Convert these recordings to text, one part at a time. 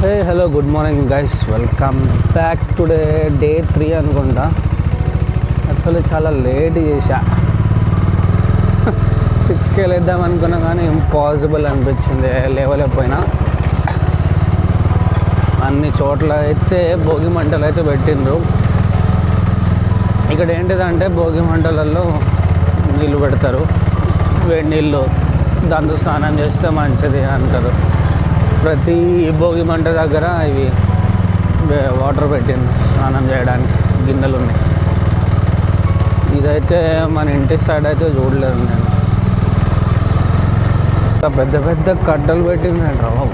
Hey hello good morning guys, welcome back. Today day 3 అనుకుంటా. Actually చాలా late చేశా. 6కే లేద్దాం అనుకున్నా కానీ ఇంపాసిబుల్ అనిపించింది, లేవలేకపోయినా. అన్ని చోట్ల అయితే భోగి మంటలు అయితే పెట్టిండ్రు. ఇక్కడ ఏంటిదంటే భోగి మంటలలో నీళ్ళు పెడతారు, వేడి నీళ్ళు. దాంతో స్నానం చేస్తే మంచిది అంటారు. ప్రతి భోగి మంట దగ్గర ఇవి వాటర్ పెట్టింది స్నానం చేయడానికి, గిన్నెలు ఉన్నాయి. ఇదైతే మన ఇంటి సైడ్ అయితే చూడలేదు నేను. పెద్ద పెద్ద కట్టలు పెట్టింది బాబు.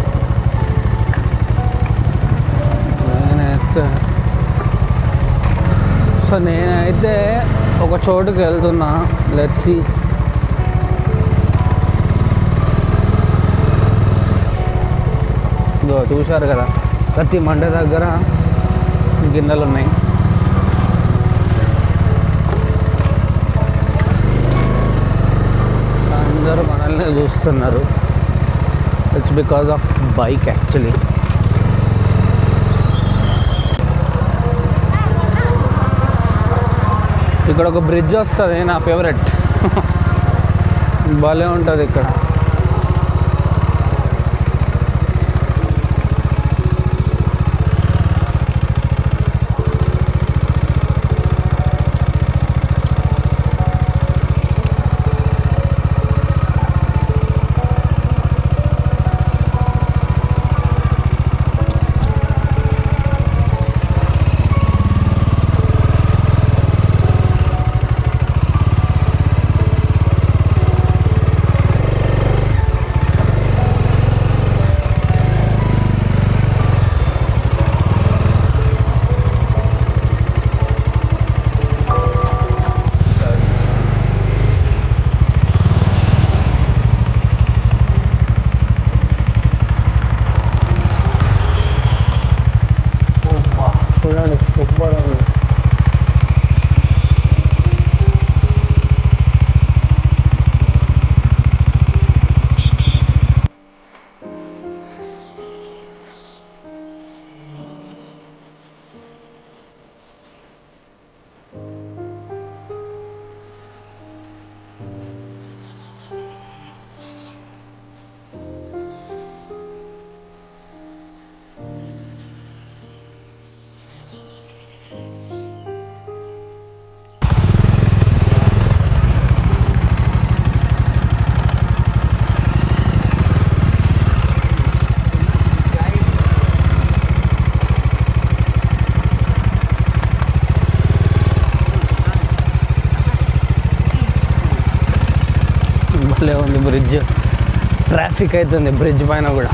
నేనైతే ఒక చోటుకి వెళ్తున్నా. Let's see. చూశారు కదా, ప్రతి మంట దగ్గర గిన్నెలు ఉన్నాయి. అందరూ మనల్ని చూస్తున్నారు. It's because of bike actually. ఇక్కడ ఒక బ్రిడ్జ్ వస్తుంది, నా ఫేవరెట్. భలే ఉంటుంది ఇక్కడ. సూపర్ ఉంది. భలే ఉంది బ్రిడ్జ్. ట్రాఫిక్ అవుతుంది బ్రిడ్జ్ పైన కూడా.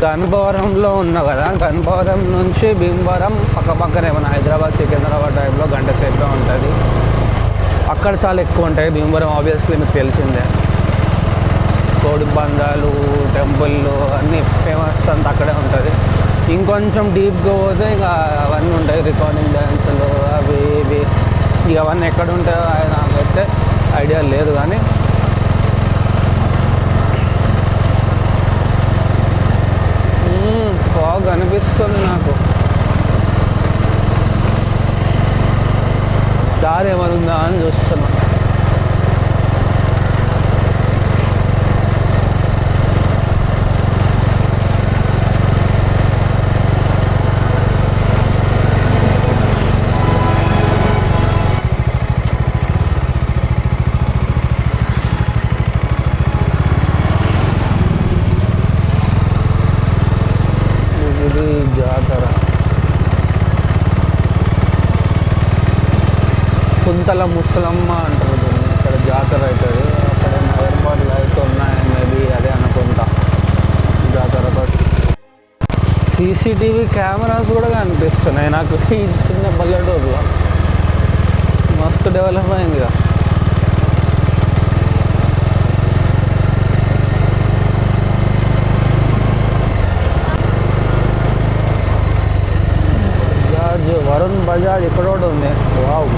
గన్పవరంలో ఉన్నా కదా, గన్పవరం నుంచి భీమవరం పక్కనే మన హైదరాబాద్ సికింద్రాబాద్ టైంలో గంట సేపుగా ఉంటుంది. అక్కడ చాలా ఎక్కువ ఉంటాయి. భీమవరం ఆబ్వియస్లీ మీకు తెలిసిందే. కోడి పందాలు, టెంపుల్లు అన్నీ ఫేమస్ అంతా అక్కడే ఉంటుంది. ఇంకొంచెం డీప్గా పోతే ఇక అవన్నీ ఉంటాయి, రికార్డింగ్ డ్యాన్సులు అవి ఇవి. ఇక అవన్నీ ఎక్కడ ఉంటాయో నాకైతే ఐడియా లేదు. కానీ ఫాగ్ అనిపిస్తుంది నాకు. దారి ఏమనుందా అని చూస్తున్నా. జాతర కుంతల ముసలమ్మ అంటారు దీన్ని. ఇక్కడ జాతర అవుతుంది. అక్కడ హైదరాబాద్లో అయితే ఉన్నాయి, మేబీ అదే అనుకుంటా జాతర. సీసీటీవీ కెమెరాస్ కూడా కనిపిస్తున్నాయి నాకు. ఈ చిన్న పల్లెటూరులో మస్తు డెవలప్ అయింది. వరుణ్ బజాజ్ ఇక్కడ కూడా ఉంది. వావ్.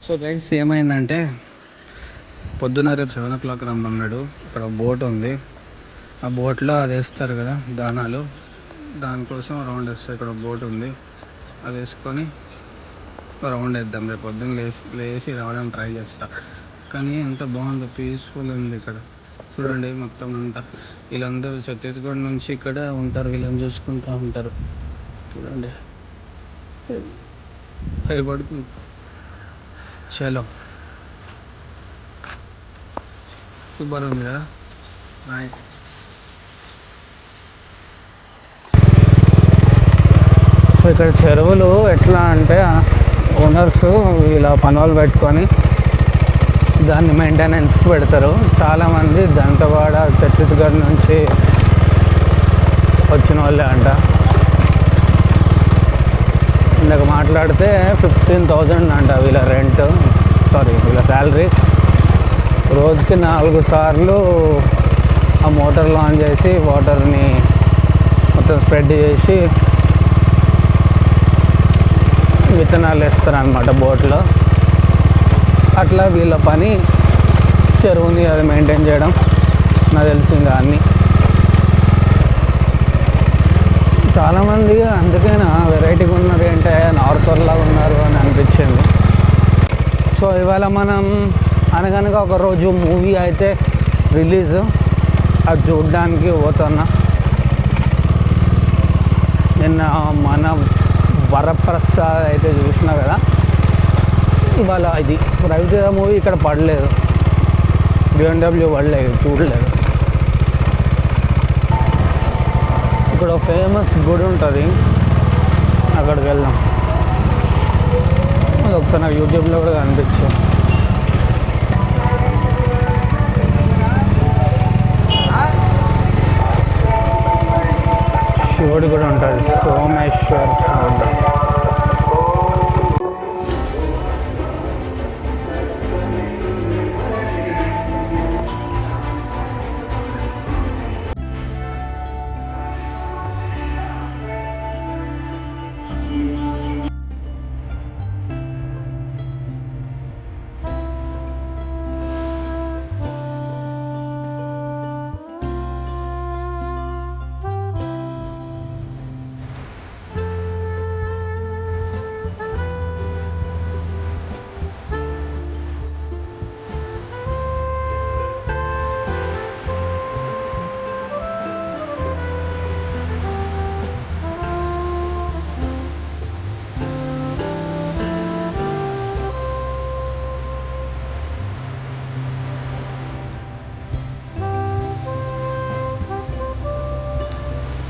సో గైస్ ఏమైందంటే పొద్దున్న రేపు 7 o'clock రమ్మన్నాడు. ఇక్కడ బోట్ ఉంది, ఆ బోట్లో అది వేస్తారు కదా దానాలు, దానికోసం రౌండ్ వేస్తారు. ఇక్కడ బోట్ ఉంది, అది వేసుకొని రౌండ్ వేద్దాం. రేపు పొద్దున్న లేచి రావడం ట్రై చేస్తా. కానీ ఎంత బాగుందో, పీస్ఫుల్ ఉంది ఇక్కడ. చూడండి మొత్తం అంతా వీళ్ళందరూ ఛత్తీస్గఢ్ నుంచి ఇక్కడ ఉంటారు, వీళ్ళని చూసుకుంటూ ఉంటారు. చూడండి భయపడుతుంది. చలో సూపర్ ఉంది కదా. సో ఇక్కడ చెరువులు ఎట్లా అంటే ఓనర్స్ ఇలా పనులు పెట్టుకొని దాన్ని మెయింటెనెన్స్కి పెడతారు. చాలామంది దంతవాడ ఛత్తీస్గఢ్ నుంచి వచ్చిన వాళ్ళే అంట. ఇందాక మాట్లాడితే 15,000 అంట వీళ్ళ రెంట్, వీళ్ళ శాలరీ. రోజుకి 4 సార్లు ఆ మోటార్లు ఆన్ చేసి వాటర్ని మొత్తం స్ప్రెడ్ చేసి విత్తనాలు వేస్తారనమాట బోట్లో. అట్లా వీళ్ళ పని చెరువుని అది మెయింటైన్ చేయడం. నాకు తెలిసింది అన్నీ. చాలామంది అందుకైనా వెరైటీగా ఉన్నారు, అంటే నార్త్ లాగా ఉన్నారు అని అనిపించింది. సో ఇవాళ మనం అనగనగా ఒకరోజు మూవీ అయితే రిలీజ్, అది చూడడానికి పోతున్నా. నిన్న మన వరప్రసాద్ అయితే చూసినా కదా. ఇవాళ ఇది రవితేజ మూవీ ఇక్కడ పడలేదు, BMW పడలేదు, చూడలేదు. ఇక్కడ ఫేమస్ గుడి ఉంటుంది, అక్కడికి వెళ్దాం. అది ఒకసారి నాకు యూట్యూబ్లో కూడా కనిపించింది. శివుడు కూడా ఉంటుంది, సోమేశ్వర స్వామి.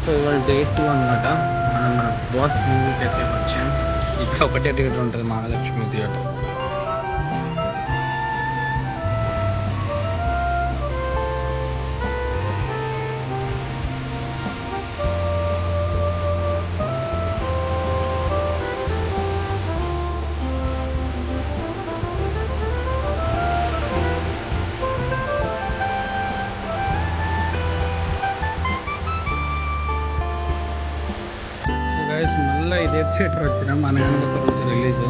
సో ఇవాళ Day 2 అనమాట. మనం మన బాస్ మూవీకి అయితే వచ్చాం. ఇక్కడ ఒకటే థియేటర్ ఉంటుంది, మహాలక్ష్మి థియేటర్. మళ్ళీ ఇదే థియేటర్ వచ్చినాం. మన ఒక రోజు రిలీజ్